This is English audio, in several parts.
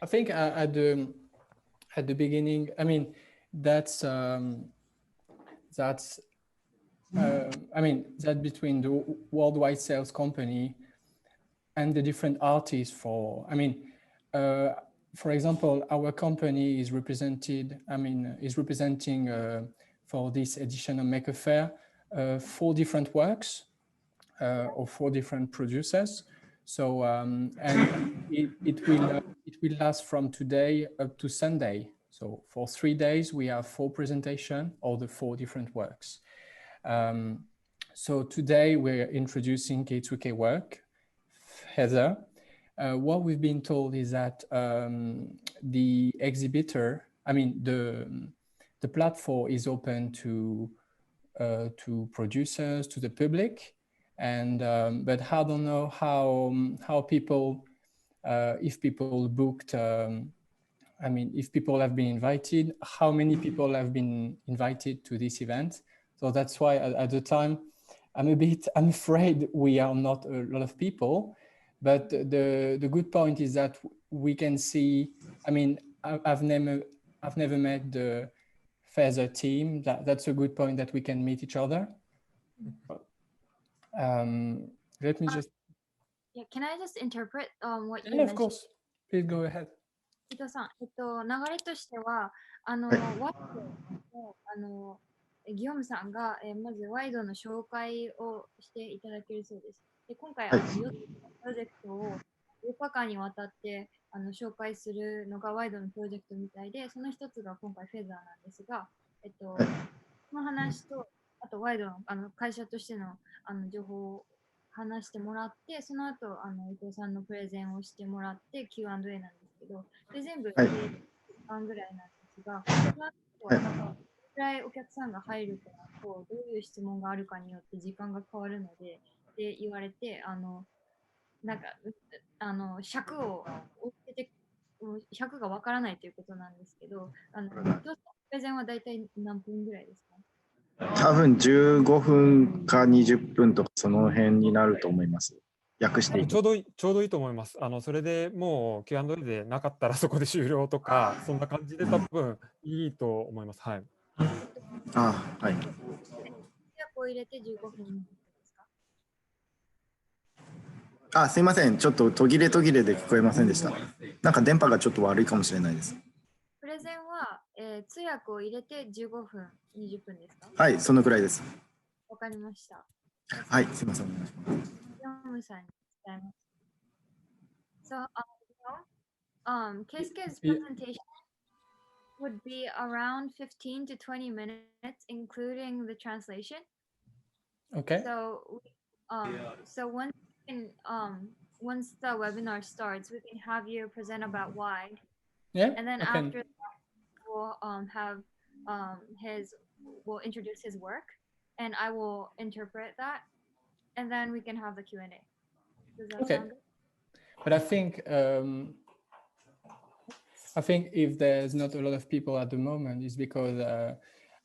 I think at the beginning, I mean, that's I mean, that between the worldwide sales company and the different artists for, I mean, for example, our company is represented, I mean, is representing for this edition of Make a Faire 4 different works or 4 different producers. So, and it will last from today up to Sunday. So for 3 days, we have 4 presentations of the 4 different works. So today we're introducing Keisuke work, Heather. What we've been told is that the exhibitor, I mean, the platform is open to producers, to the public, and but I don't know how people, if people booked. I mean, if people have been invited, how many people have been invited to this event? So that's why at the time, I'm afraid we are not a lot of people, but the good point is that we can see, I mean, I've never met the Feather team. That's a good point that we can meet each other. Let me just. Yeah, can I just interpret what you Yeah, of mentioned? course. Please go ahead. 伊藤さん、流れとしては、ワイドの、ギヨムさんが、まずワイドの紹介をしていただけるそうです。で、今回、4つのプロジェクトを4日間にわたって紹介するのがワイドのプロジェクトみたいで、その一つが今回フェザーなんですが、この話と、あとワイドの、会社としての、情報を話してもらって、その後、伊藤さんのプレゼンをしてもらって、Q&A なんですけど、で全部1時間ぐらいなんですが、その後はなんか、どれくらいお客さんが入るかと、どういう質問があるかによって時間が変わるので、って言われて、なんか、尺を追ってて、尺がわからないということなんですけど、伊藤さんのプレゼンは大体何分ぐらいですか？多分15分か20分とかその辺になると思います。訳していく。ちょうどいいと思います。それでもう Q&A でなかったらそこで終了とか、そんな感じで多分いいと思います。はい。はい。を入れて15分ですか？すいません。ちょっと途切れで聞こえませんでした。なんか電波がちょっと悪いかもしれないです。プレゼンは、通訳を入れて15分、20分ですか？はい、そのくらいです。わかりました。はい、すいません。お願いします。ヨムさんに伝えます。So, Keisuke's presentation would be around 15 to 20 minutes, including the translation. Okay. So, once the webinar starts, we can have you present about why. Yeah. And then after that, we'll have we'll introduce his work, and I will interpret that, and then we can have the Q&A. Does that sound good? But I think if there's not a lot of people at the moment, it's because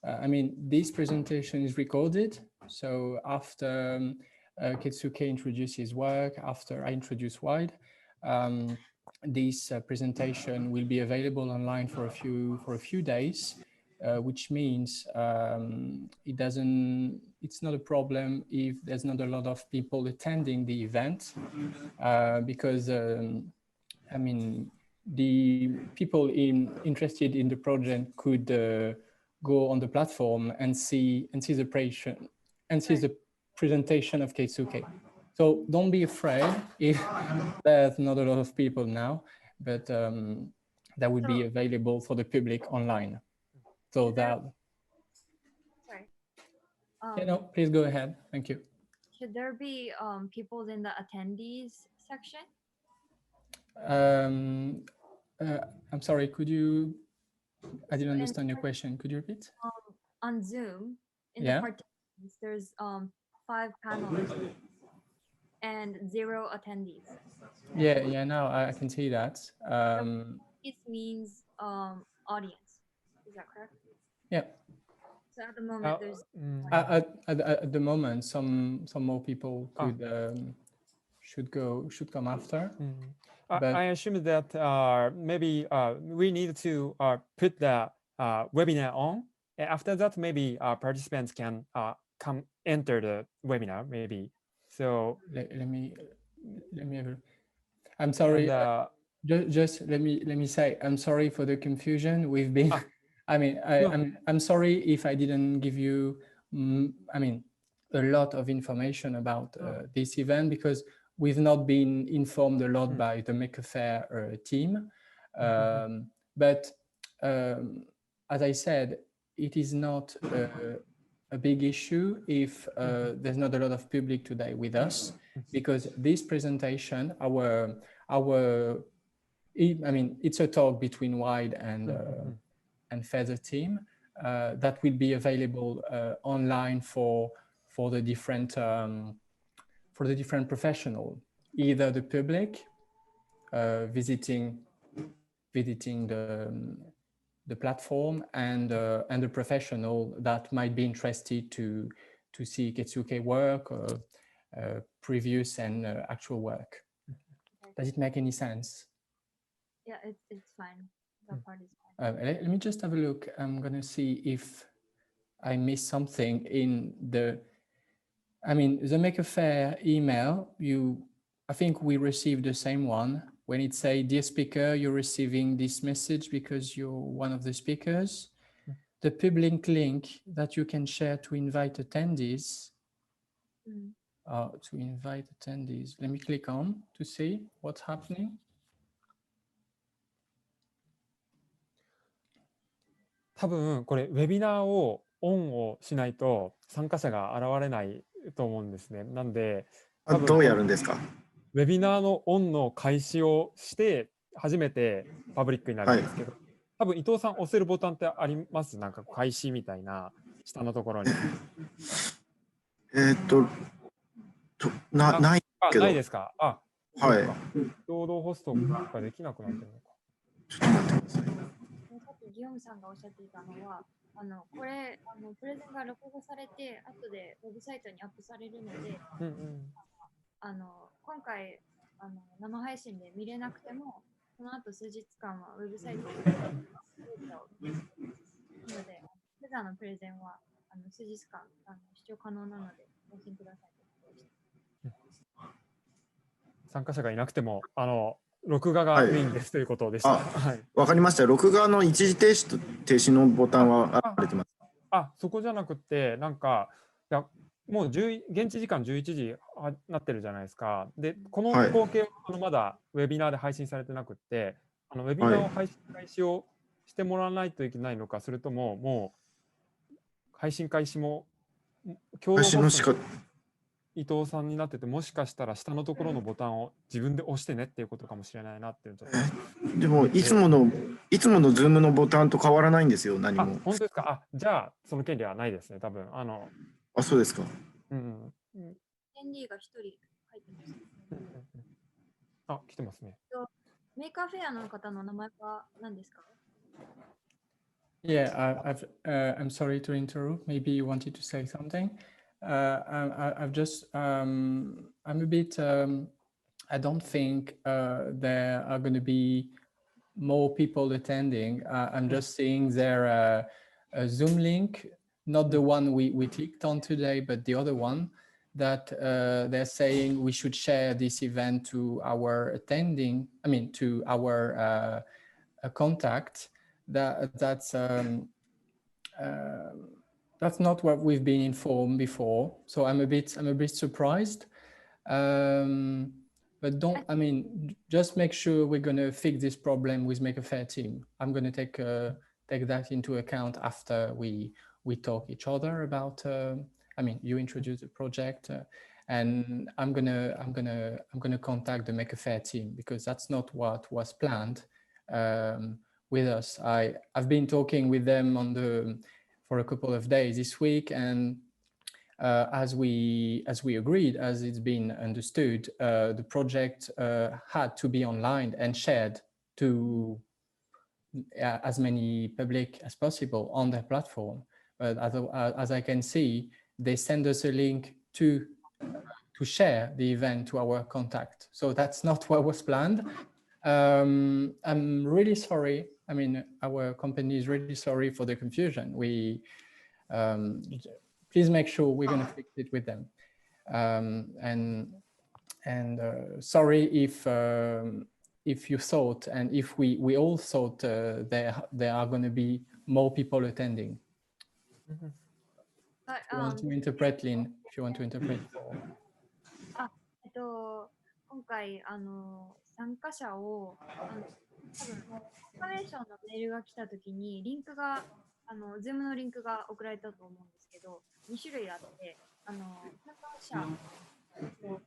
I mean, this presentation is recorded. So after Keisuke introduces his work, after I introduce Wide, this presentation will be available online for a few days, which means it's not a problem if there's not a lot of people attending the event, because I mean, the people interested in the project could go on the platform and see the presentation of Keisuke. So don't be afraid if there's not a lot of people now, but that would be available for the public online. So that. Sorry. Please go ahead. Thank you. Should there be people in the attendees section? I'm sorry, I didn't understand your question. Could you repeat? On Zoom, in the participants, there's 5 panelists and 0 attendees. Yeah, now I can see that. It means audience. Is that correct? Yeah. So at the moment, there's at the moment, some more people should come after. I assume that maybe we need to put the webinar on. And after that, maybe participants can come enter the webinar. Maybe so. Let me have a, I'm sorry. And, just let me say I'm sorry for the confusion. We've been. I mean, I'm sorry if I didn't give you. I mean, a lot of information about this event because we've not been informed a lot by the Make a Faire team. But as I said, it is not a big issue if there's not a lot of public today with us, because this presentation, I mean, it's a talk between Wide and Feather team that will be available online for the different professional, either the public visiting the platform and the professional that might be interested to see Keisuke work, previous and actual work. Does it make any sense? Yeah, it's fine. That part is fine. Let me just have a look. I'm gonna see if I missed something in the. I mean, the Make a Faire email. I think we received the same one. When it say, dear speaker, you're receiving this message because you're one of the speakers. The public link that you can share to invite attendees. To invite attendees. Let me click on to see what's happening. 多分これウェビナーをオンをしないと参加者が現れないと思うんですね。なんでどうやるんですか？ウェビナーのオンの開始をして初めてパブリックになるんですけど、多分伊藤さん押せるボタンってあります？なんか開始みたいな下のところに。ないけど。ないですか？はい。共同ホストができなくなってるのか。ちょっと待ってください。さっきギヨムさんがおっしゃっていたのは、これプレゼンが録画されて後でウェブサイトにアップされるので、今回生配信で見れなくても、その後数日間はウェブサイトにデータを見れるので、フェザーのプレゼンは数日間視聴可能なのでご安心ください。参加者がいなくても録画がメインですということでした。わかりました。録画の一時停止のボタンはあれてます。そこじゃなくて、なんかもう現地時間11時になってるじゃないですか。で、この光景はまだウェビナーで配信されてなくて、ウェビナーを配信開始をしてもらわないといけないのか、それとももう配信開始も共同ホストの伊藤さんになってて、もしかしたら下のところのボタンを自分で押してねっていうことかもしれないなっていうちょっと。でもいつものズームのボタンと変わらないんですよ、何も。本当ですか？じゃあその権利はないですね、多分。そうですか。権利が一人入ってます。来てますね。メーカーフェアの方の名前は何ですか？ Yeah, I'm sorry to interrupt. Maybe you wanted to say something. I've just, I'm a bit, I don't think there are going to be more people attending. I'm just seeing their a Zoom link, not the one we clicked on today, but the other one that they're saying we should share this event to our attending, I mean, to our contact. That's not what we've been informed before, so I'm a bit surprised. But just make sure we're going to fix this problem with Make a Faire team. I'm going to take that into account after we talk each other about. You introduce the project, and I'm gonna contact the Make a Faire team because that's not what was planned with us. I've been talking with them for a couple of days this week, and as we agreed, as it's been understood, the project had to be online and shared to as many public as possible on their platform. But as I can see, they send us a link to to share the event to our contact. So that's not what was planned. I'm really sorry. I mean, our company is really sorry for the confusion. Please make sure we're going to fix it with them. Sorry if you thought, and if we all thought there are going to be more people attending. If you want to interpret, Lynn, if you want to interpret. 今回参加者を多分コンファレーションのメールが来たときにリンクがZoom のリンクが送られたと思うんですけど、2種類あって参加者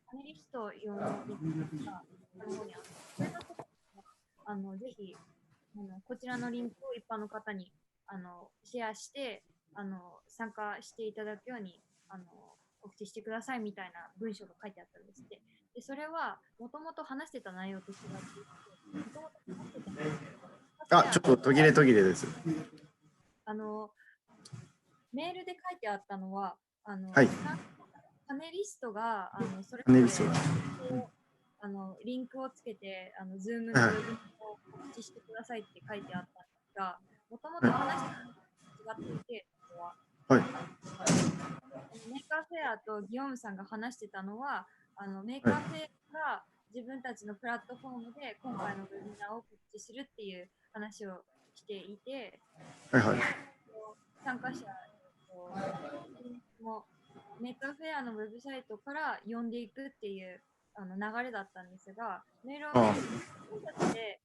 パネリスト用のリンクがこの方にあって、それのぜひこちらのリンクを一般の方にシェアして参加していただくように告知してくださいみたいな文章が書いてあったんですって。でそれはもともと話してた内容と違っていて、ちょっと途切れです。メールで書いてあったのははい、パネリストがそれパネリストリンクをつけてZoom のウェブを告知してくださいって書いてあったんですが、もともと話してたのと違っていて、はい、メーカーフェアとギヨムさんが話してたのはメーカーフェアが自分たちのプラットフォームで今回のウェビナーを告知するっていう話をしていて、はいはい、参加者もメーカーフェアのウェブサイトから呼んでいくっていう流れだったんですが、メールを見て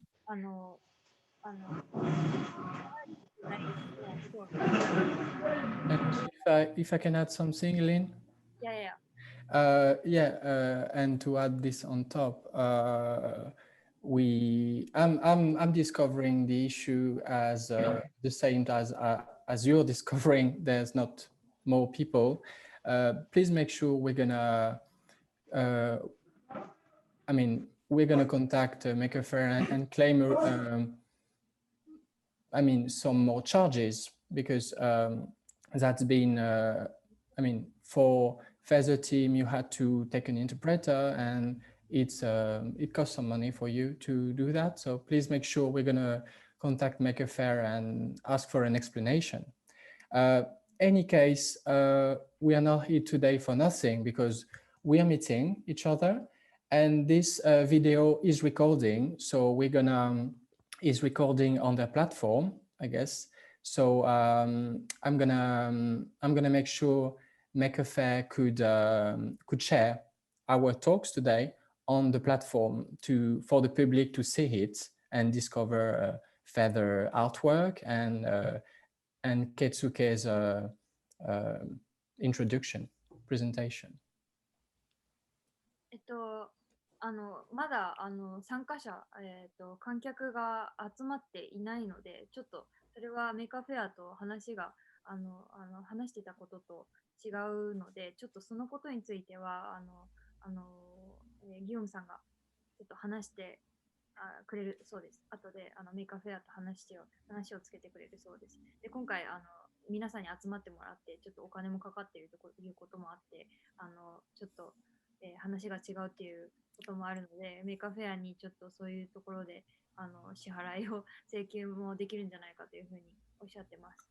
If I can add something, Lynn? Yeah. And to add this on top, I'm discovering the issue as the same as you're discovering. There's not more people. Please make sure we're gonna contact Maker Faire and claim some more charges, because that's been for Feather team you had to take an interpreter, and it costs some money for you to do that. So please make sure we're gonna contact Maker Faire and ask for an explanation. Any case, we are not here today for nothing, because we are meeting each other, and this video is recording. So we're gonna is recording on their platform, I guess. So I'm gonna make sure Maker Faire could share our talks today on the platform for the public to see it and discover Feather artwork and Keisuke's introduction presentation. まだ参加者、観客が集まっていないので、ちょっとそれはメーカーフェアと話してたことと違うので、ちょっとそのことについてはギヨムさんがちょっと話してくれるそうです。後でメーカーフェアと話をつけてくれるそうです。で今回皆さんに集まってもらって、ちょっとお金もかかっているということもあって、ちょっと、話が違うっていうこともあるので、メーカーフェアにちょっとそういうところで支払いを請求もできるんじゃないかというふうにおっしゃってます。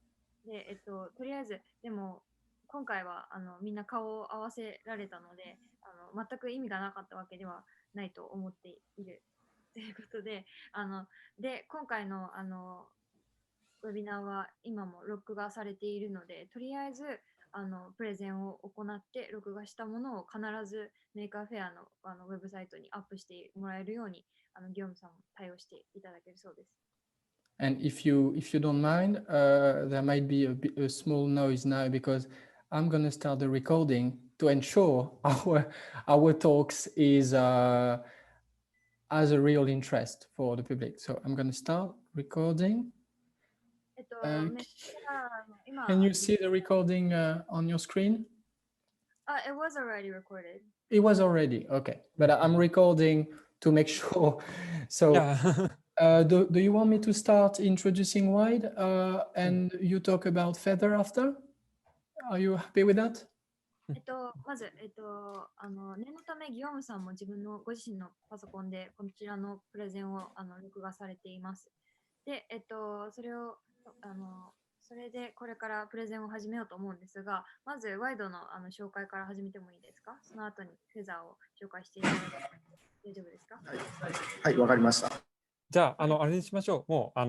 で、とりあえずでも今回はみんな顔を合わせられたので全く意味がなかったわけではないと思っているということで、で今回のウェビナーは今も録画されているので、とりあえずプレゼンを行って録画したものを必ずメーカーフェアのウェブサイトにアップしてもらえるようにギヨムさんも対応していただけるそうです。And if you don't mind, there might be a small noise now, because I'm going to start the recording to ensure our talks is has a real interest for the public. So I'm going to start recording. Can you see the recording on your screen? It was already recorded. It was already, okay. But I'm recording to make sure. So yeah. Do you want me to start introducing Wide and you talk about Feather after? Are you happy with that? まず、念のため、ギヨームさんも自分のご自身のパソコンでこちらのプレゼンを録画されています。で、それを、それでこれからプレゼンを始めようと思うんですが、まずワイドの紹介から始めてもいいですか？その後にフェザーを紹介していただいて大丈夫ですか？はい、わかりました。じゃあ、あれにしましょう。もう、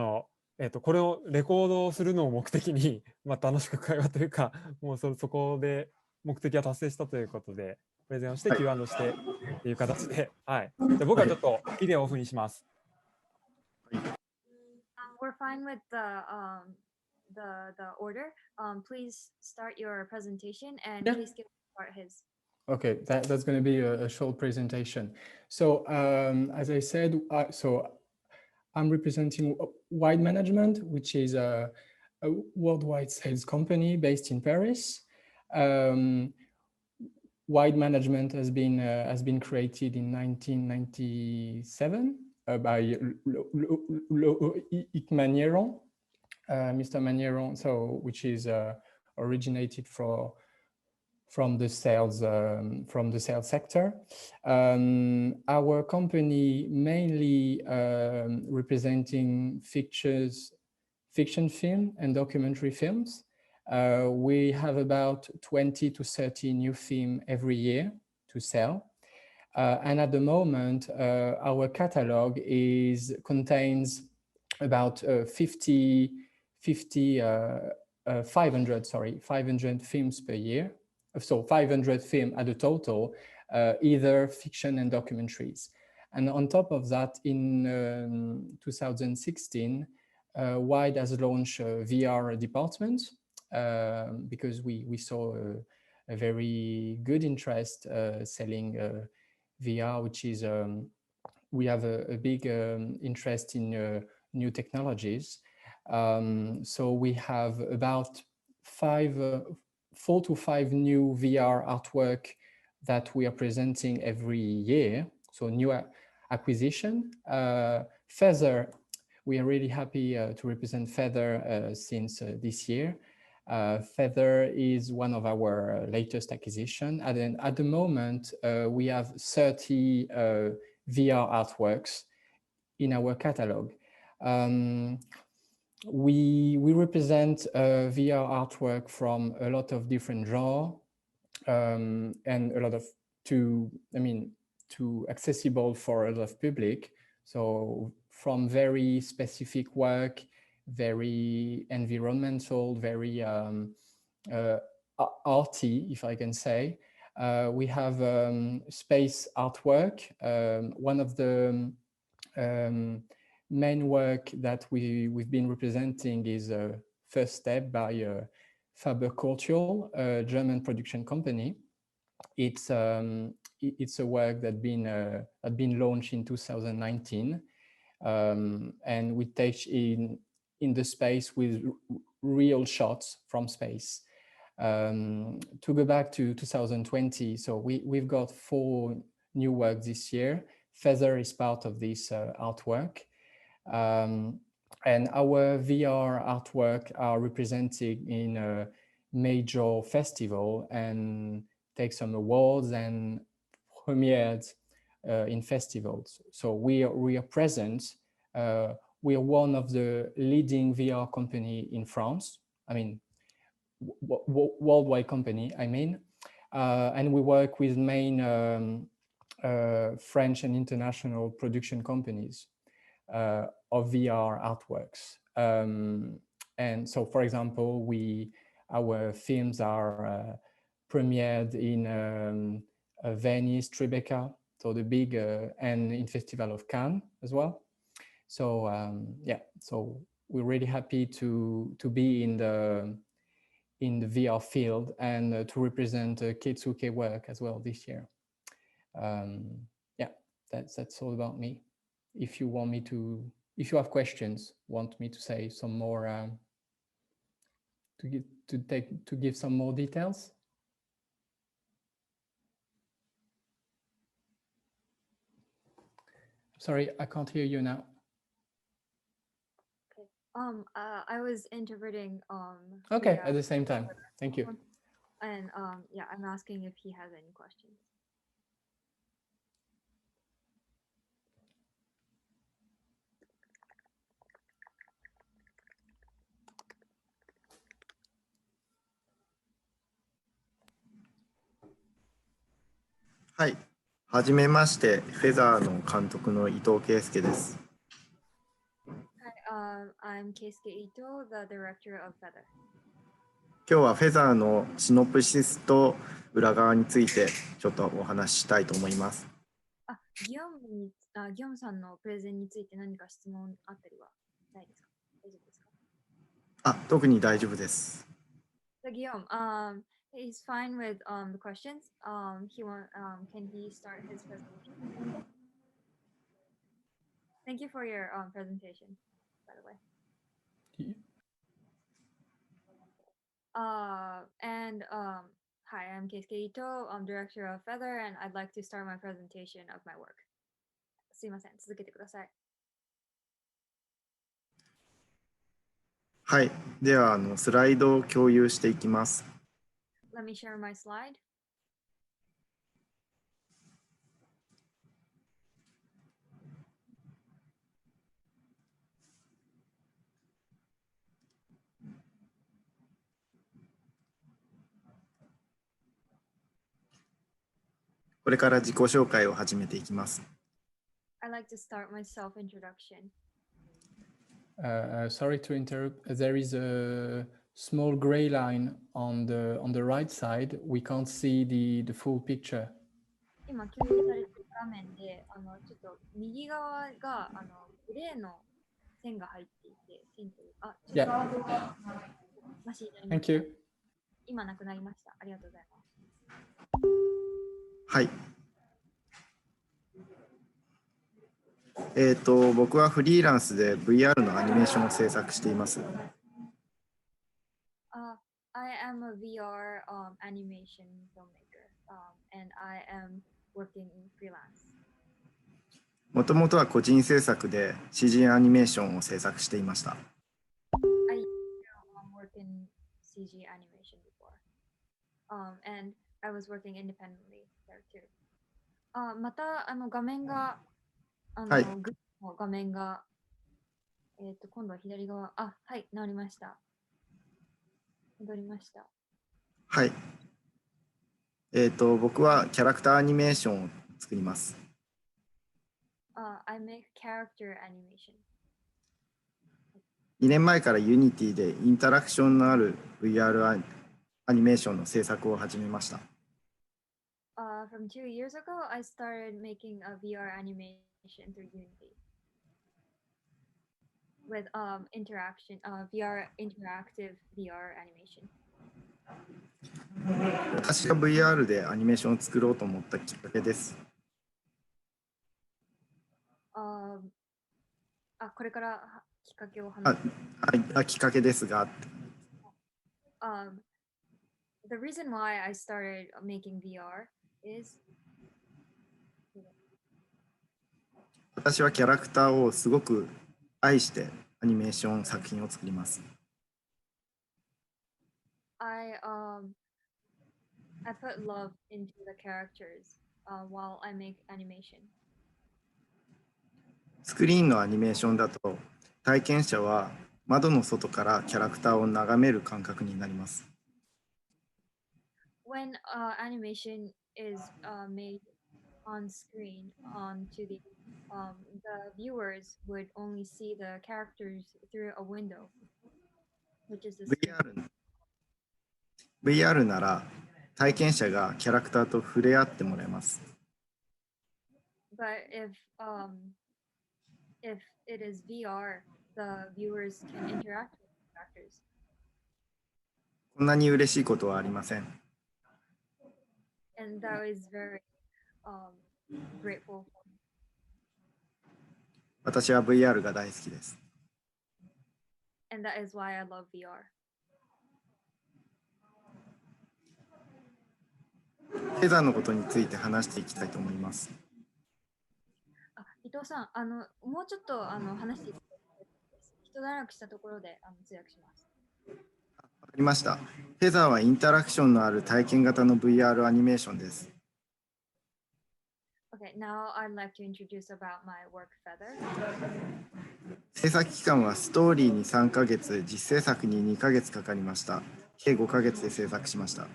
これをレコードするのを目的に、まあ、楽しく会話というか、もうそこで目的は達成したということで、プレゼンをして、Q&A してっていう形で、はい。じゃあ僕はちょっとビデオをオフにします。We're fine with the order. Please start your presentation and Yeah. please start his. Okay, that's going to be a short presentation. So as I said, so I'm representing Wide Management, which is a worldwide sales company based in Paris. Wide Management has been created in 1997 by Magneron, Mr. Magneron, so which is originated from the sales sector. Our company mainly representing fiction film and documentary films. We have about 20 to 30 new films every year to sell. And at the moment, our catalog contains about 500 films per year. So 500 films at a total, either fiction and documentaries. And on top of that, in 2016, Wide has launched a VR department because we saw a very good interest selling VR, which is we have a big interest in new technologies. So we have about 4 to 5 new VR artwork that we are presenting every year. So new acquisition. Faire, we are really happy to represent Faire since this year. Faire is one of our latest acquisition. And then at the moment, we have 30 VR artworks in our catalog. We represent VR artwork from a lot of different genres and a lot of to accessible for a lot of public. So from very specific work, very environmental, very arty, if I can say. We have space artwork. One of the main work that we've been representing is First Step by Faber Cultural, a German production company. It's a work that had been launched in 2019, and we take in the space with real shots from space. To go back to 2020, so we've got 4 new works this year. Feather is part of this artwork. And our VR artwork are represented in a major festival and take some awards and premiered in festivals. So we are present. We are one of the leading VR company in France. I mean, worldwide company, I mean. And we work with main French and international production companies of VR artworks. And so, for example, our films are premiered in Venice, Tribeca, so the big, and in Festival of Cannes as well. So yeah, so we're really happy to be in the VR field and to represent Keisuke work as well this year. Yeah, that's all about me. If you want me to, if you have questions, want me to say some more, to give some more details. Sorry, I can't hear you now. I was interpreting. Okay, at the same time. Thank you. And yeah, I'm asking if he has any questions.はい。はじめまして、フェザーの監督の伊藤圭介です。Hi, I'm Keisuke Itoh, the director of Feather. 今日はフェザーのシノプシスと裏側についてちょっとお話ししたいと思います。ギヨムさんのプレゼンについて何か質問あったりはないですか？大丈夫ですか？特に大丈夫です。So Guillaume, he's fine with the questions. Can he start his presentation? Thank you for your presentation, by the way. Hi, I'm Keisuke Itoh. I'm director of Feather, and I'd like to start my presentation of my work. すいません、続けてください。はい。ではスライドを共有していきます。Let me share my slide. これから自己紹介を始めていきます。I'd like to start my self-introduction. Sorry to interrupt. There is a small gray line on the right side. We can't see the full picture. 今共有されている画面で、ちょっと右側がグレーの線が入っていて、線という、ちょっと Yeah. マシになりま Thank した。 you. 今なくなりました。ありがとうございます。はい。僕はフリーランスで VR のアニメーションを制作しています。I am a VR animation filmmaker, and I am working freelance. もともとは個人制作で CG アニメーションを制作していました。I worked in CG animation before, and I was working independently there too. また画面がはい。グッの画面が今度は左側、はい、直りました。戻りました。はい。僕はキャラクターアニメーションを作ります。I make character animation. 2年前から Unity でインタラクションのある VR アニメーションの制作を始めました。From 2 years ago, I started making a VR animation through Unity with VR interactive VR animation. 私が VR でアニメーションを作ろうと思ったきっかけです。これからきっかけを話す。きっかけですが。The reason why I started making VR is 私はキャラクターをすごく愛してアニメーション作品を作ります。I put love into the characters while I make animation. スクリーンのアニメーションだと体験者は窓の外からキャラクターを眺める感覚になります。When animation is made on screen onto the viewers would only see the characters through a window, which is the screen. VR なら体験者がキャラクターと触れ合ってもらえます。But if it is VR, the viewers can interact with the characters. こんなに嬉しいことはありません。And that is very grateful for me. 私は VR が大好きです。And that is why I love VR. フェザーのことについて話していきたいと思います。伊藤さん、もうちょっと話していただきたいです。一段落したところで通訳します。わかりました。フェザーはインタラクションのある体験型の VR アニメーションです。Okay, now I'd like to introduce about my work Feather. 制作期間はストーリーに3ヶ月、実制作に2ヶ月かかりました。計5ヶ月で制作しました。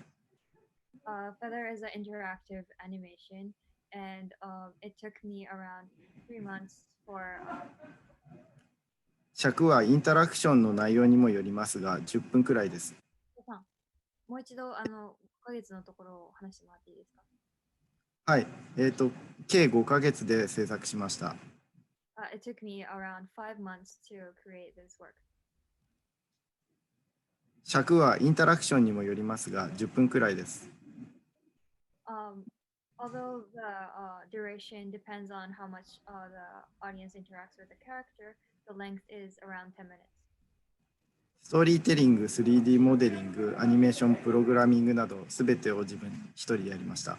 Feather is an interactive animation, and it took me around 3 months for. 尺はインタラクションの内容にもよりますが、10分くらいです。もう一度5ヶ月のところを話してもらっていいですか？はい、計5ヶ月で制作しました。It took me around 5 months to create this work. 尺はインタラクションにもよりますが、10分くらいです。Although the duration depends on how much the audience interacts with the character, the length is around 10 minutes. ストーリーテリング、3D モデリング、アニメーション、プログラミングなど、すべてを自分一人でやりました。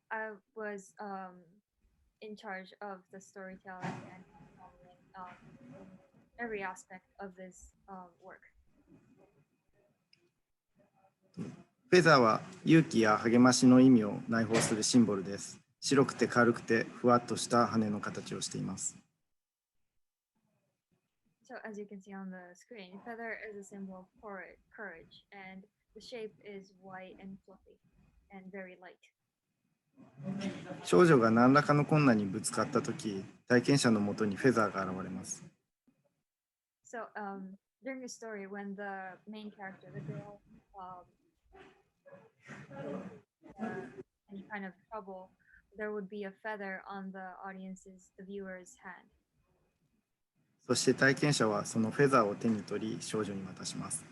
I was in charge of the storytelling and every aspect of this work. フェザーは勇気や励ましの意味を内包するシンボルです。白くて軽くてふわっとした羽の形をしています。So as you can see on the screen, feather is a symbol of courage, and the shape is white and fluffy and very light. 少女が何らかの困難にぶつかったとき、体験者のもとにフェザーが現れます。So during the story, when the main character, the girl, any kind of trouble, there would be a feather on the audience's, the viewer's hand. そして体験者はそのフェザーを手に取り少女に渡します。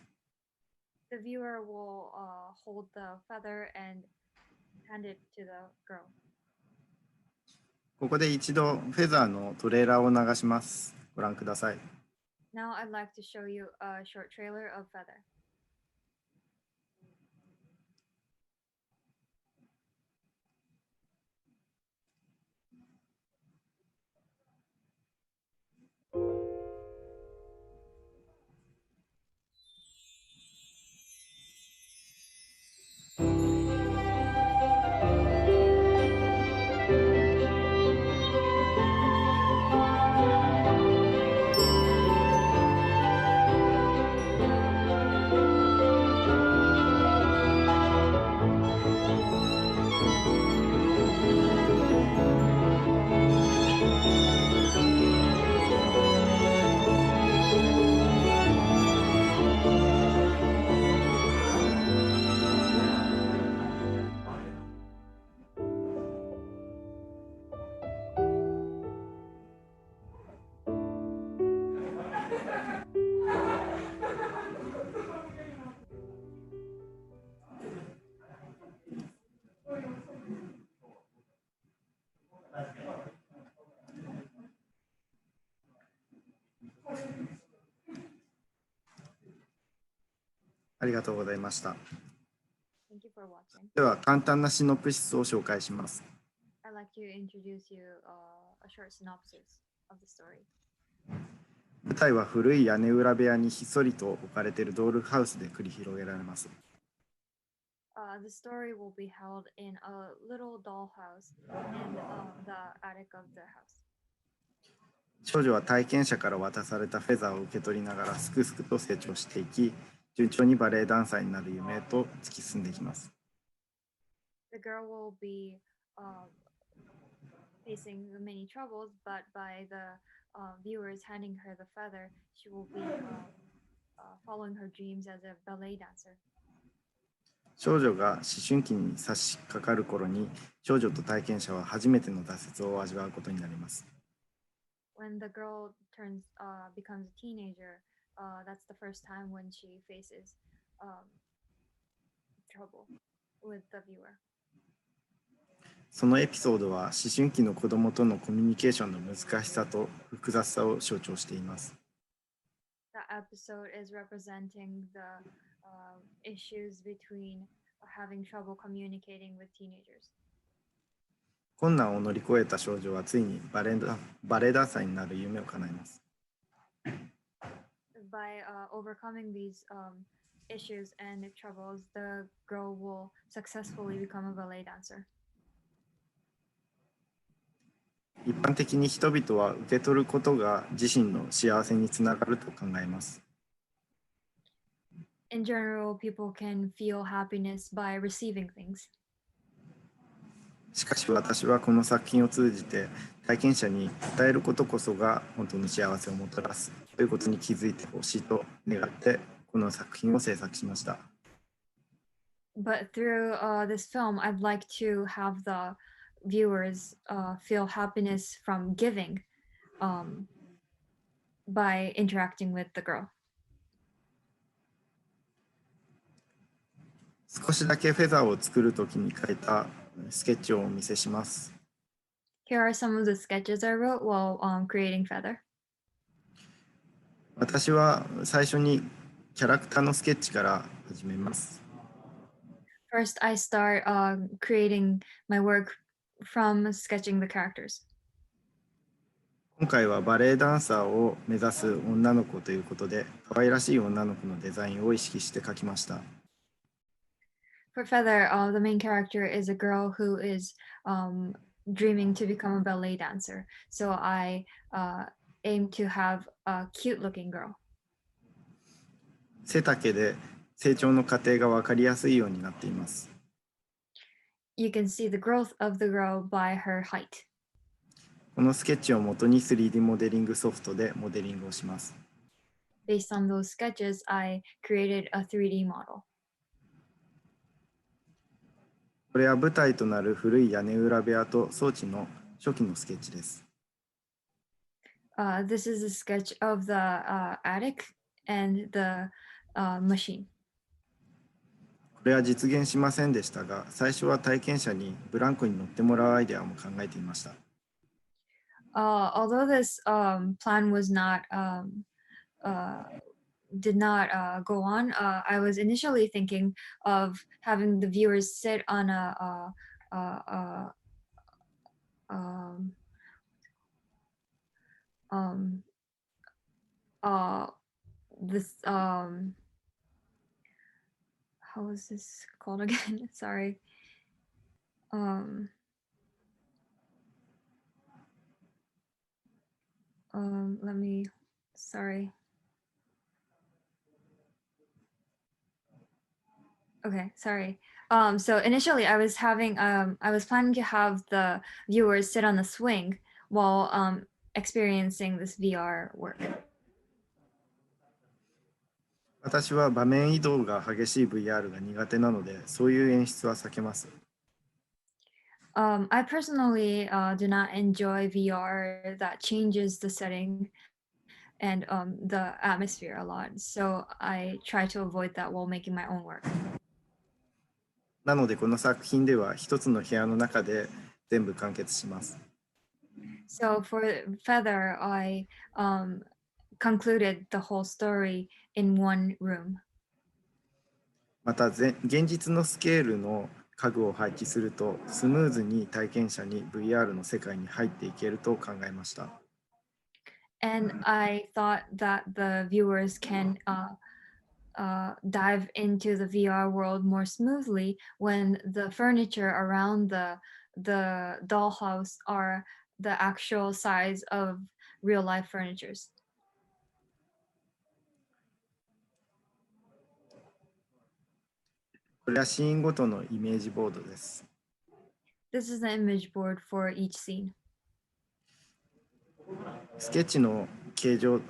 The viewer will hold the feather and hand it to the girl. ここで一度フェザーのトレーラーを流します。ご覧ください。Now I'd like to show you a short trailer of Feather. ありがとうございました。Thank you for watching. では簡単なシノプシスを紹介します。I'd like to introduce you a short synopsis of the story. 舞台は古い屋根裏部屋にひっそりと置かれているドールハウスで繰り広げられます。The story will be held in a little dollhouse in the attic of the house. 少女は体験者から渡されたフェザーを受け取りながらすくすくと成長していき、順調にバレエダンサーになる夢へと突き進んでいきます。The girl will be facing many troubles, but by the viewers handing her the feather, she will be following her dreams as a ballet dancer. 少女が思春期に差し掛かる頃に、少女と体験者は初めての挫折を味わうことになります。When the girl becomes a teenager, that's the first time when she faces trouble with the viewer. そのエピソードは思春期の子供とのコミュニケーションの難しさと複雑さを象徴しています。The episode is representing the issues between having trouble communicating with teenagers. 困難を乗り越えた少女はついにバレエダンサーになる夢を叶えます。by overcoming these issues and troubles, the girl will successfully become a ballet dancer. 一般的に人々は受け取ることが自身の幸せにつながると考えます。In general, people can feel happiness by receiving things. しかし私はこの作品を通じて体験者に与えることこそが本当の幸せをもたらすということに気づいてほしいと願ってこの作品を制作しました。But through this film, I'd like to have the viewers feel happiness from giving by interacting with the girl. 少しだけフェザーを作るときに描いたスケッチをお見せします。Here are some of the sketches I wrote while creating Feather. 私は最初にキャラクターのスケッチから始めます。First, I start creating my work from sketching the characters. 今回はバレエダンサーを目指す女の子ということで、可愛らしい女の子のデザインを意識して描きました。For Feather, the main character is a girl who is dreaming to become a ballet dancer. So I aim to have a cute-looking girl. 背丈で成長の過程が分かりやすいようになっています。You can see the growth of the girl by her height. このスケッチをもとに 3D モデリングソフトでモデリングをします。Based on those sketches, I created a 3D model. これは舞台となる古い屋根裏部屋と装置の初期のスケッチです。This is a sketch of the attic and the machine. これは実現しませんでしたが、最初は体験者にブランコに乗ってもらうアイデアも考えていました。Although this plan was not did not go on, I was initially thinking of having the viewers sit on this how is this called again? Sorry. Let me, sorry. Okay, sorry. So initially I was planning to have the viewers sit on the swing while experiencing this VR work. 私は場面移動が激しい VR が苦手なので、そういう演出は避けます。I personally do not enjoy VR that changes the setting and the atmosphere a lot. So I try to avoid that while making my own work. なのでこの作品では一つの部屋の中で全部完結します。So for Feather, I concluded the whole story in one room. また現実のスケールの家具を配置するとスムーズに体験者に VR の世界に入っていけると考えました。And I thought that the viewers can dive into the VR world more smoothly when the furniture around the dollhouse are the actual size of real life furnitures. これはシーンごとのイメージボードです。This is the image board for each scene. スケッチの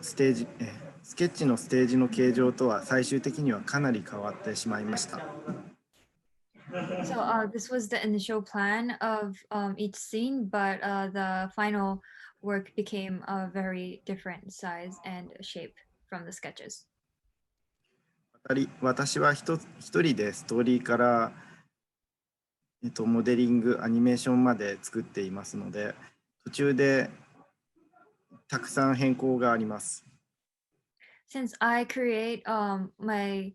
ステージの形状とは最終的にはかなり変わってしまいました。So this was the initial plan of each scene, but the final work became a very different size and shape from the sketches. 私は一人でストーリーから、モデリング、アニメーションまで作っていますので、途中でたくさん変更があります。Since I create my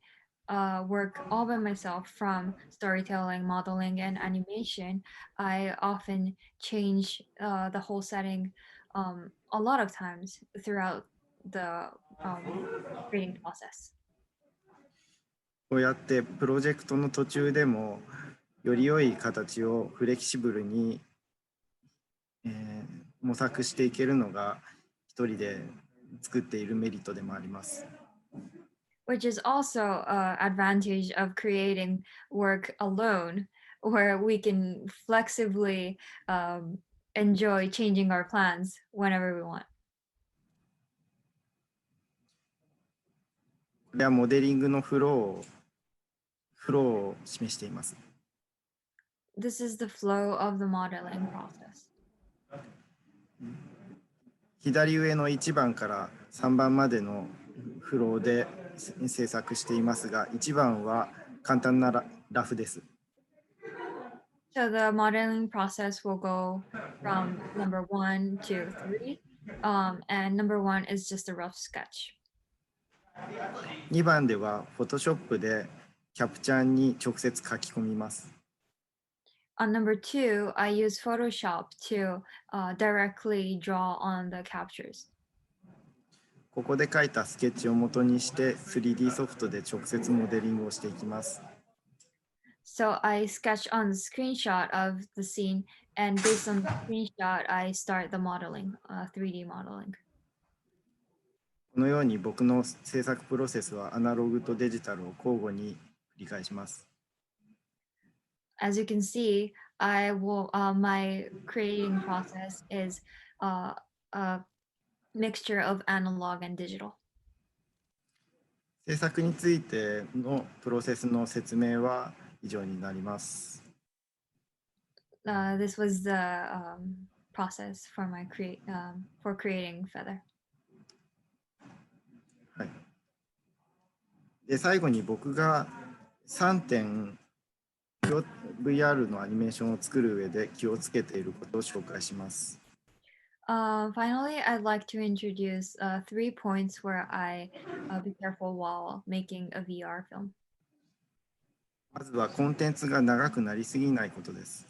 work all by myself from storytelling, modeling, and animation, I often change the whole setting a lot of times throughout the creating process. こうやってプロジェクトの途中でもより良い形をフレキシブルに、模索していけるのが一人で作っているメリットでもあります。Which is also an advantage of creating work alone, where we can flexibly enjoy changing our plans whenever we want. これはモデリングのフローを示しています。This is the flow of the modeling process. 左上の1番から3番までのフローで制作していますが、1番は簡単なラフです。So the modeling process will go from number 1 to 3, and number 1 is just a rough sketch. 2番では Photoshop でキャプチャーに直接書き込みます。On number 2, I use Photoshop to directly draw on the captures. ここで書いたスケッチを元にして 3D ソフトで直接モデリングをしていきます。So I sketch on the screenshot of the scene, and based on the screenshot, I start the modeling, 3D modeling. このように僕の制作プロセスはアナログとデジタルを交互に繰り返します。As you can see, my creating process is a mixture of analog and digital. 制作についてのプロセスの説明は以上になります。This was the process for for creating Feather. はい。で、最後に僕が3点VR のアニメーションを作る上で気をつけていることを紹介します。Finally, I'd like to introduce 3 points where I be careful while making a VR film. まずはコンテンツが長くなりすぎないことです。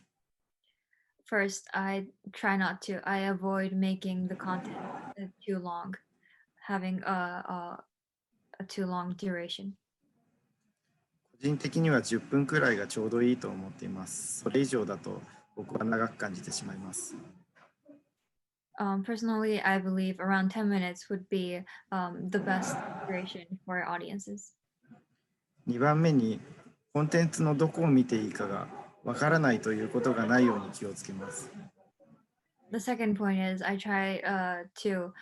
First, I avoid making the content too long, having a too long duration. 個人的には10分くらいがちょうどいいと思っています。それ以上だと僕は長く感じてしまいます。Personally, I believe around 10 minutes would be the best duration for audiences. 2番目にコンテンツのどこを見ていいかがわからないということがないように気をつけます。The second point is I try to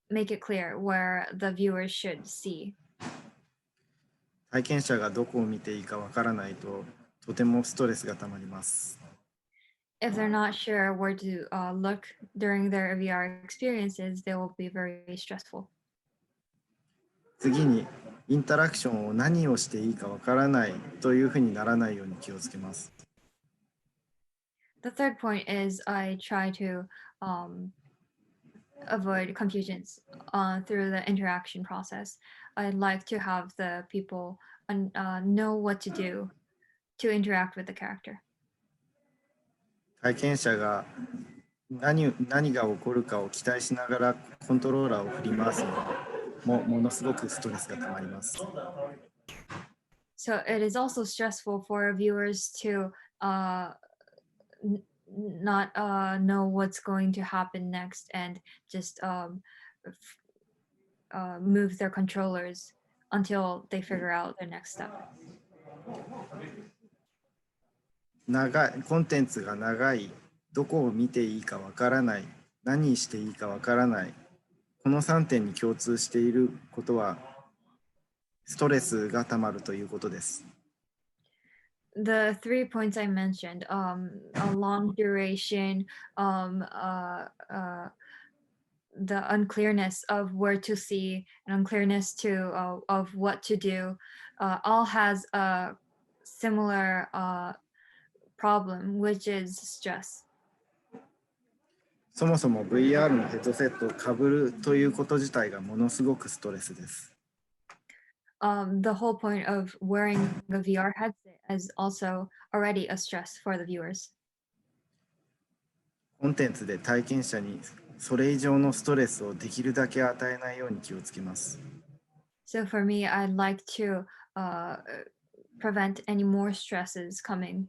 make it clear where the viewers should see. 体験者がどこを見ていいかわからないととてもストレスがたまります。If they're not sure where to look during their VR experiences, they will be very stressful. 次にインタラクションを何をしていいかわからないというふうにならないように気をつけます。The third point is I try to avoid confusions through the interaction process. I'd like to have the people know what to do to interact with the character. 体験者が何が起こるかを期待しながらコントローラーを振り回すのもものすごくストレスがたまります。So it is also stressful for viewers to not know what's going to happen next and just move their controllers until they figure out their next step. コンテンツが長い、どこを見ていいかわからない、何していいかわからない、この3点に共通していることはストレスがたまるということです。The 3 points I mentioned, a long duration, the unclearness of where to see, and unclearness of what to do, all has a similar problem, which is stress. そもそも VR のヘッドセットをかぶるということ自体がものすごくストレスです。The whole point of wearing the VR headset is also already a stress for the viewers. コンテンツで体験者にそれ以上のストレスをできるだけ与えないように気をつけます。So for me, I'd like to prevent any more stresses coming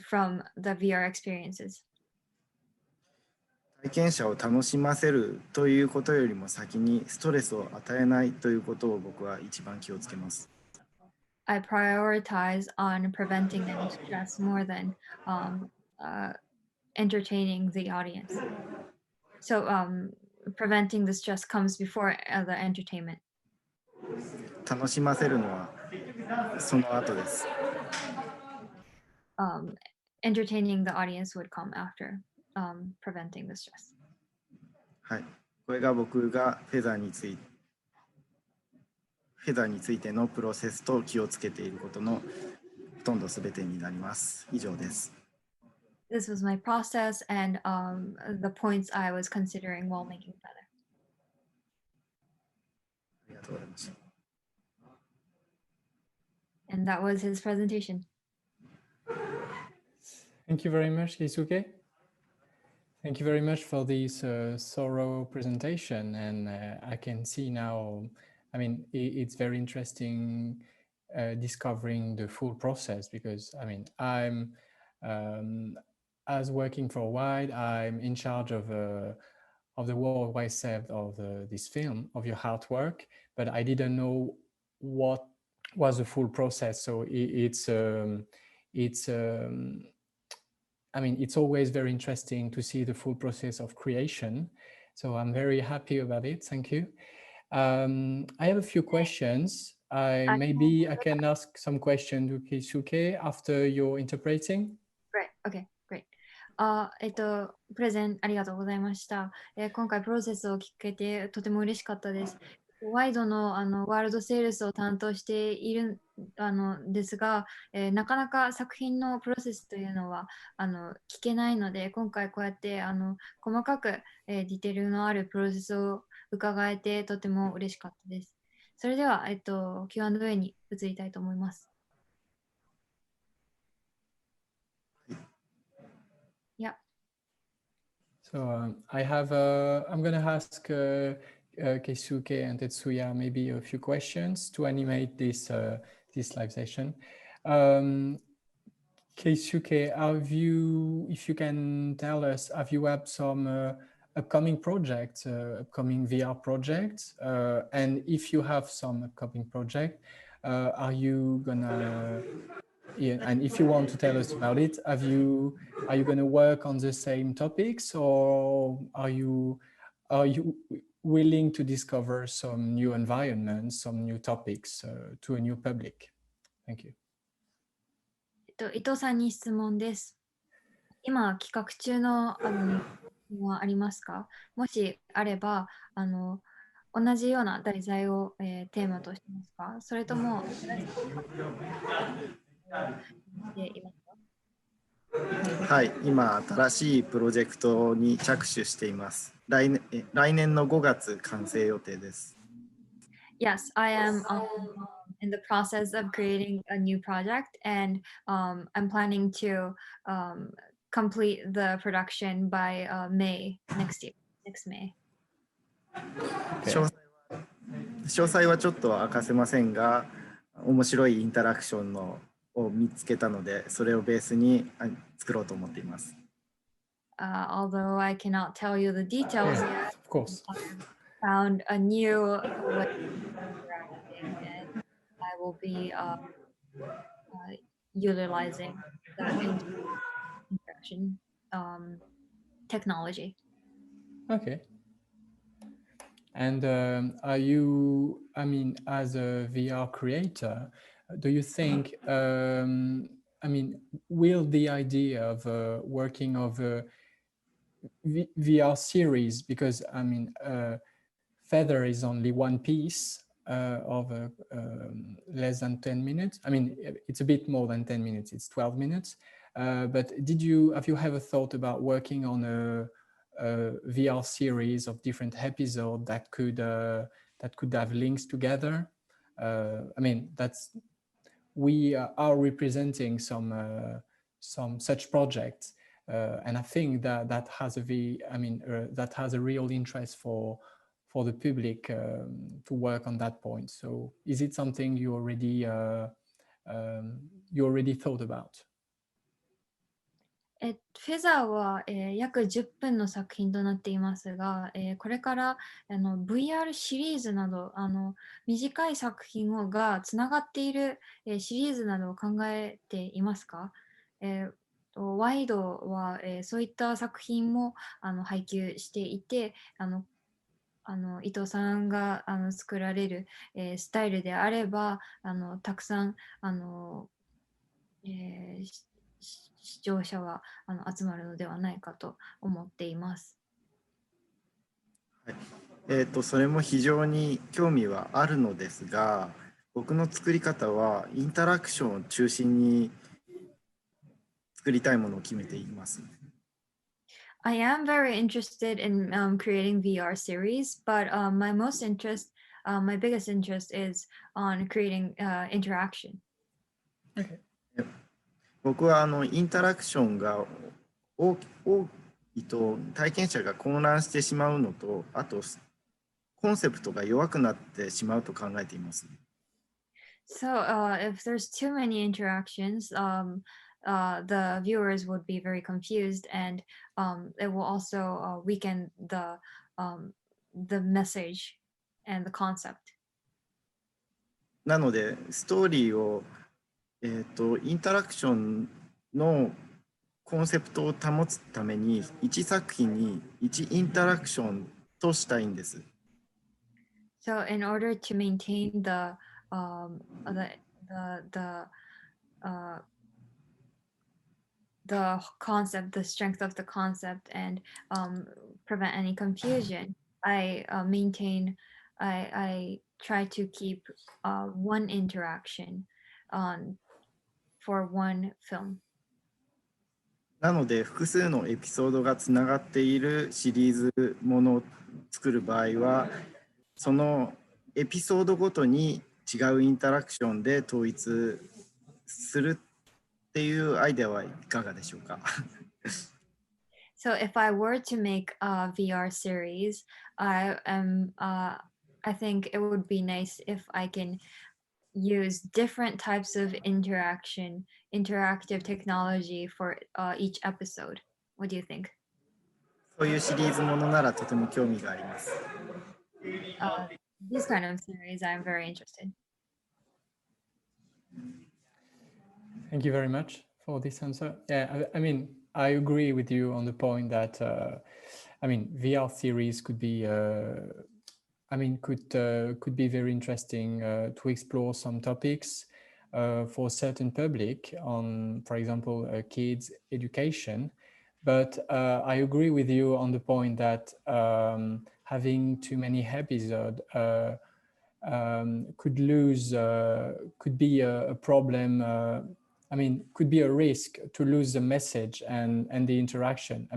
from the VR experiences. 体験者を楽しませるということよりも先にストレスを与えないということを僕は一番気をつけます。I prioritize on preventing any stress more than entertaining the audience. So preventing the stress comes before the entertainment. 楽しませるのはその後です。Entertaining the audience would come after preventing the stress. はい、これが僕がフェザーについてのプロセスと気をつけていることのほとんど全てになります。以上です。This was my process and the points I was considering while making Feather. ありがとうございました。And that was his presentation. Thank you very much, Keisuke. Thank you very much for this thorough presentation. And I can see now, I mean, it's very interesting discovering the full process because, I mean, I'm, as working for a while, I'm in charge of the worldwide sales of this film, of your artwork, but I didn't know what was the full process. So I mean, it's always very interesting to see the full process of creation. So I'm very happy about it. Thank you. I have a few questions. Maybe I can ask some questions to Keisuke after your interpreting. Right. Okay. Great. プレゼンありがとうございました。今回プロセスを聞けてとても嬉しかったです。ワイドのワールドセールスを担当しているですが、なかなか作品のプロセスというのは聞けないので、今回こうやって細かく、ディテールのあるプロセスを伺えてとても嬉しかったです。それでは、Q&A に移りたいと思います。Yeah. So I'm going to ask Keisuke and Tetsuya maybe a few questions to animate this live session. Keisuke, if you can tell us, have you had some upcoming projects, upcoming VR projects? And if you have some upcoming project, are you gonna, and if you want to tell us about it, are you going to work on the same topics, or are you willing to discover some new environments, some new topics to a new public? Thank you. 伊藤さんに質問です。今企画中のはありますか？もしあれば同じような題材を、テーマとしてますか？それともはい、今新しいプロジェクトに着手しています。来年の5月完成予定です。Yes, I am in the process of creating a new project, and I'm planning to complete the production by May next May. 詳細はちょっと明かせませんが、面白いインタラクションを見つけたので、それをベースに作ろうと思っています。Although I cannot tell you the details yet, of course. I found a new way and I will be utilizing the interaction technology. Okay. And are you, I mean, as a VR creator, do you think, I mean, will the idea of working of a VR series, because I mean, Feather is only one piece of less than 10 minutes. I mean, it's a bit more than 10 minutes, it's 12 minutes. But have you ever thought about working on a VR series of different episodes that could have links together? I mean, we are representing some such projects, And I think that that has a real interest for the public to work on that point. So is it something you already thought about? フェザーは、約10分の作品となっていますが、これからVR シリーズなど短い作品がつながっている、シリーズなどを考えていますか？ワイドは、そういった作品も配給していて、伊藤さんが作られる、スタイルであればたくさん視聴者は集まるのではないかと思っています。はい、それも非常に興味はあるのですが、僕の作り方はインタラクションを中心に作りたいものを決めています。I am very interested in creating VR series, but my biggest interest is on creating interaction. Okay. 僕はインタラクションが多いと体験者が混乱してしまうのと、あとコンセプトが弱くなってしまうと考えています。So if there's too many interactions, the viewers would be very confused, and it will also weaken the message and the concept. なのでストーリーを、インタラクションのコンセプトを保つために1作品に1インタラクションとしたいんです。So in order to maintain the concept, the strength of the concept, and prevent any confusion, I try to keep one interaction for one film. なので複数のエピソードがつながっているシリーズものを作る場合は、そのエピソードごとに違うインタラクションで統一するっていうアイデアはいかがでしょうか？ So if I were to make a VR series, I think it would be nice if I can use different types of interactive technology for each episode. What do you think? そういうシリーズものならとても興味があります。This kind of series, I'm very interested. Thank you very much for this answer. Yeah, I mean, I agree with you on the point that VR series could be, could be very interesting to explore some topics for a certain public on, for example, kids' education. But I agree with you on the point that having too many episodes could be a problem. Could be a risk to lose the message and the interaction.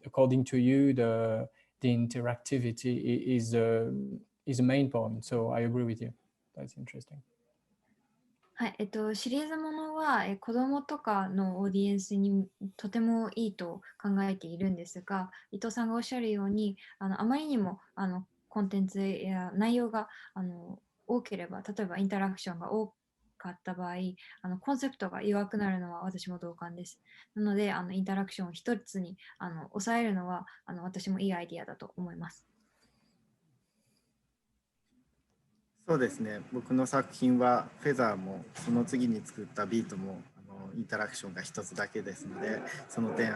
According to you, the interactivity is a main point. So I agree with you. That's interesting. はい、シリーズものは、子どもとかのオーディエンスにとてもいいと考えているんですが、伊藤さんがおっしゃるように、あまりにもコンテンツや内容が多ければ、例えばインタラクションが多かった場合、コンセプトが弱くなるのは私も同感です。なので、インタラクションを一つに抑えるのは私もいいアイディアだと思います。そうですね、僕の作品はフェザーもその次に作ったビートもインタラクションが一つだけですので、その点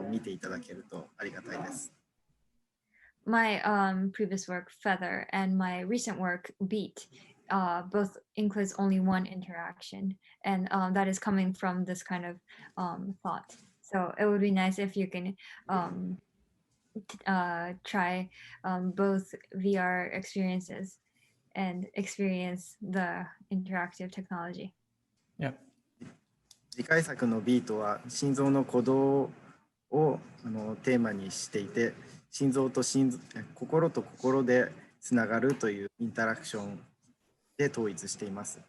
見ていただけるとありがたいです。My previous work, Feather, and my recent work, Beat, both includes only one interaction, and that is coming from this kind of thought. So it would be nice if you can try both VR experiences and experience the interactive technology. Yeah. 次回作のビートは心臓の鼓動をテーマにしていて、心臓と心と心でつながるというインタラクションで統一しています。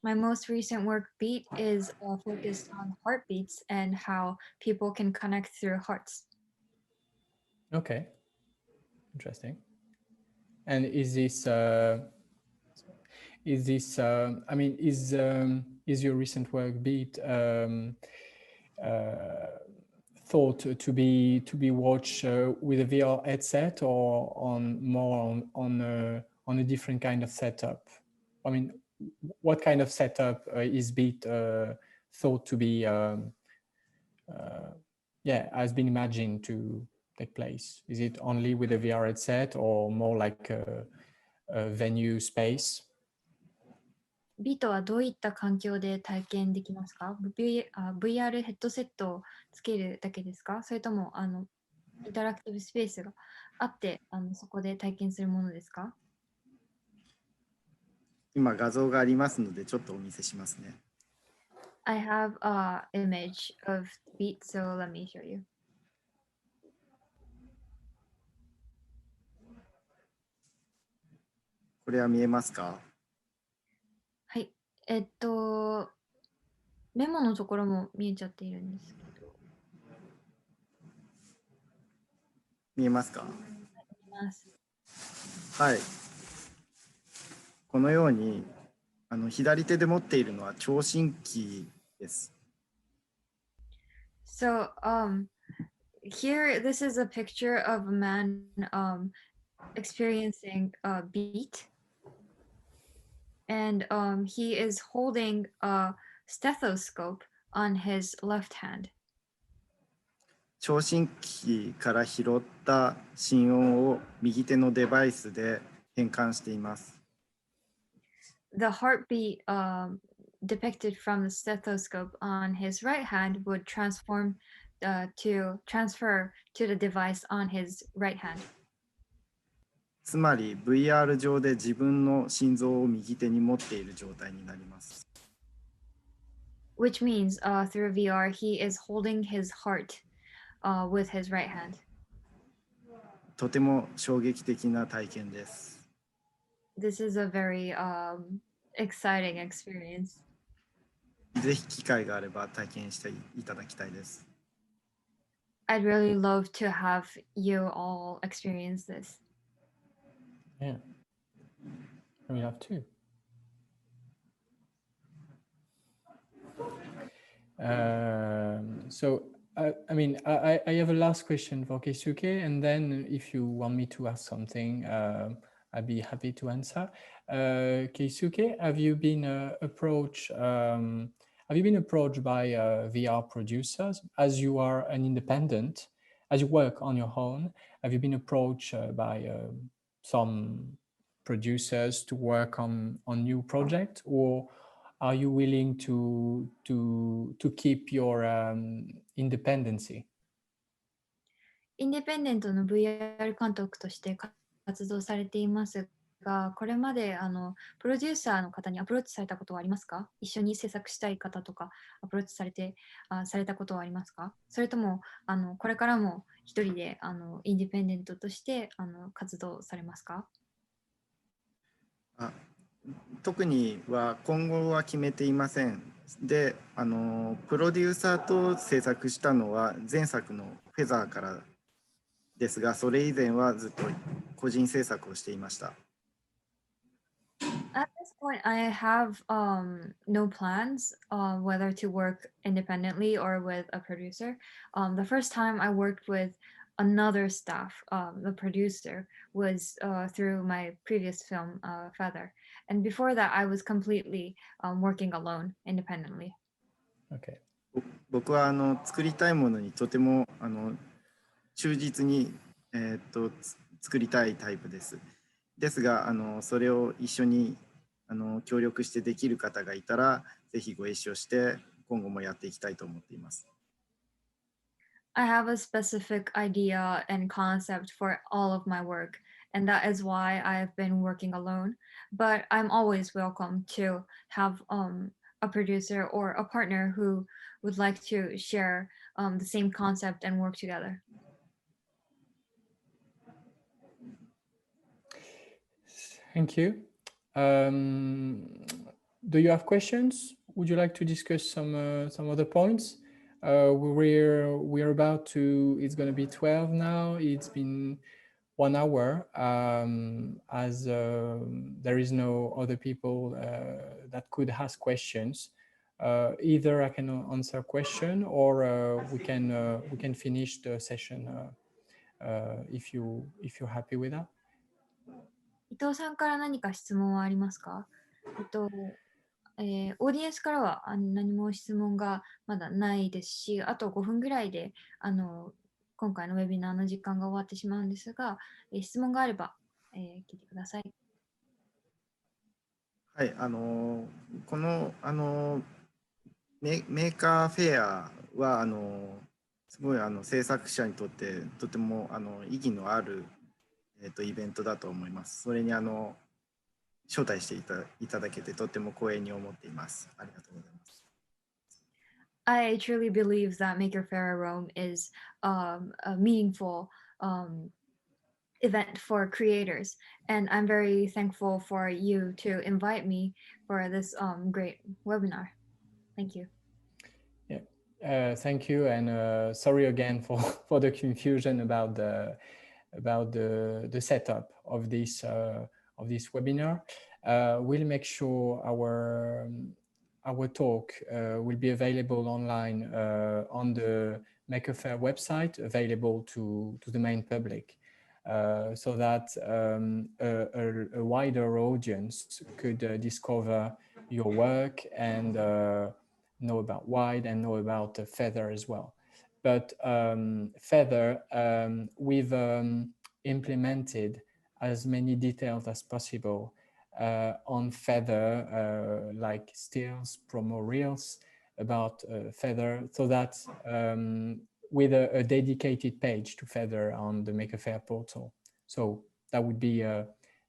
My most recent work, Beat, is focused on heartbeats and how people can connect through hearts. Okay, interesting. And is this I mean, is your recent work Beat thought to be watched with a VR headset or on more on a different kind of setup? I mean, what kind of setup is Beat thought to be has been imagined to take place? Is it only with a VR headset or more like a venue space? ビートはどういった環境で体験できますか？ VR ヘッドセットをつけるだけですか？それともインタラクティブスペースがあってそこで体験するものですか？今画像がありますのでちょっとお見せしますね。I have an image of Beat, so let me show you. これは見えますか？はい。メモのところも見えちゃっているんですけど。見えますか？見ます。はい。このように左手で持っているのは聴診器です。So, here, this is a picture of a man experiencing a beat, and he is holding a stethoscope on his left hand. 聴診器から拾った心音を右手のデバイスで変換しています。The heartbeat depicted from the stethoscope on his right hand would transfer to the device on his right hand. つまり VR 上で自分の心臓を右手に持っている状態になります。Which means through VR, he is holding his heart with his right hand. とても衝撃的な体験です。This is a very exciting experience. ぜひ機会があれば体験していただきたいです。I'd really love to have you all experience this. Yeah, we have to. So, I mean, I have a last question for Keisuke, and then if you want me to ask something, I'd be happy to answer. Keisuke, have you been approached? Have you been approached by VR producers as you are an independent, as you work on your own? Have you been approached by some producers to work on new projects, or are you willing to keep your independency? インディペンデントの VR 監督として活動されていますが、これまでプロデューサーの方にアプローチされたことはありますか？一緒に制作したい方とかアプローチされたことはありますか？それともこれからも一人でインディペンデントとして活動されますか？特には今後は決めていません。で、プロデューサーと制作したのは前作のフェザーからですが、それ以前はずっと個人制作をしていました。At this point, I have no plans whether to work independently or with a producer. The first time I worked with another staff, the producer, was through my previous film, Feather. And before that, I was completely working alone, independently. Okay. 僕は作りたいものにとても忠実に、作りたいタイプです。ですがそれを一緒に協力してできる方がいたらぜひご一緒して今後もやっていきたいと思っています。I have a specific idea and concept for all of my work, and that is why I've been working alone. But I'm always welcome to have a producer or a partner who would like to share the same concept and work together. Thank you. do you have questions? Would you like to discuss some other points? We're about to, it's going to be 12 now. It's been 1 hour, as there is no other people that could ask questions. Either I can answer a question, or we can finish the session if you're happy with that. 伊藤さんから何か質問はありますか？オーディエンスからは何も質問がまだないですし、あと5分ぐらいで今回のウェビナーの時間が終わってしまうんですが、質問があれば、聞いてください。はい、このメーカーフェアはすごい制作者にとってとても意義のある、イベントだと思います。それに招待していただけてとても光栄に思っています。ありがとうございます。I truly believe that Maker Faire Rome is a meaningful event for creators, and I'm very thankful for you to invite me for this great webinar. Thank you. Yeah, thank you, and sorry again for the confusion about the setup of this webinar. We'll make sure our talk will be available online on the Maker Faire website, available to the main public, so that a wider audience could discover your work and know about Wide and know about Feather as well. But Feather, we've implemented as many details as possible on Feather, like stills, promo reels about Feather, so that with a dedicated page to Feather on the Maker Faire portal. So that would be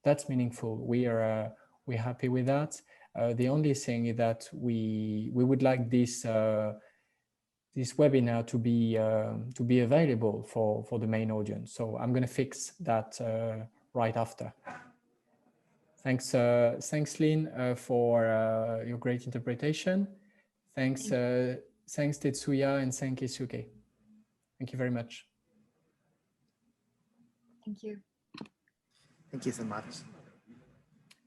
that's meaningful. We're happy with that. The only thing is that we would like this this webinar to be available for the main audience. So I'm going to fix that right after. Thanks, Lynn, for your great interpretation. Thanks, thanks Tetsuya, and thank Keisuke. Thank you very much. Thank you. Thank you so much.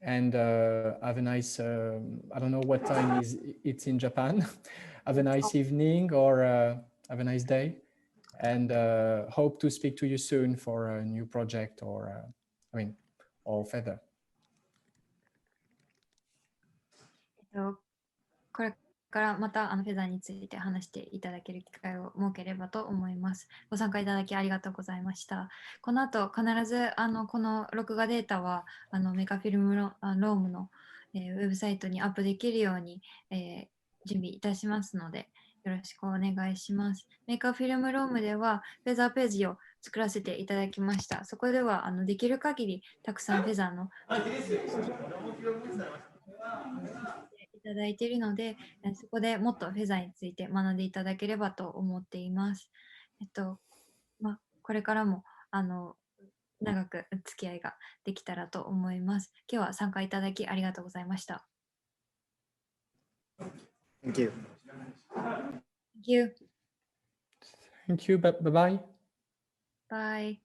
And have a nice, I don't know what time it's in Japan. Have a nice evening, or have a nice day. And hope to speak to you soon for a new project, or or Feather. これからまたフェザーについて話していただける機会を設ければと思います。ご参加いただきありがとうございました。この後必ずこの録画データはメカフィルムロームの、ウェブサイトにアップできるように、準備いたしますので、よろしくお願いします。メーカーフィルムロームではフェザーページを作らせていただきました。そこではできる限りたくさんフェザーのいただいているので、そこでもっとフェザーについて学んでいただければと思っています。これからも長く付き合いができたらと思います。今日は参加いただきありがとうございました。Thank you. Thank you. Thank you. Bye-bye. Bye.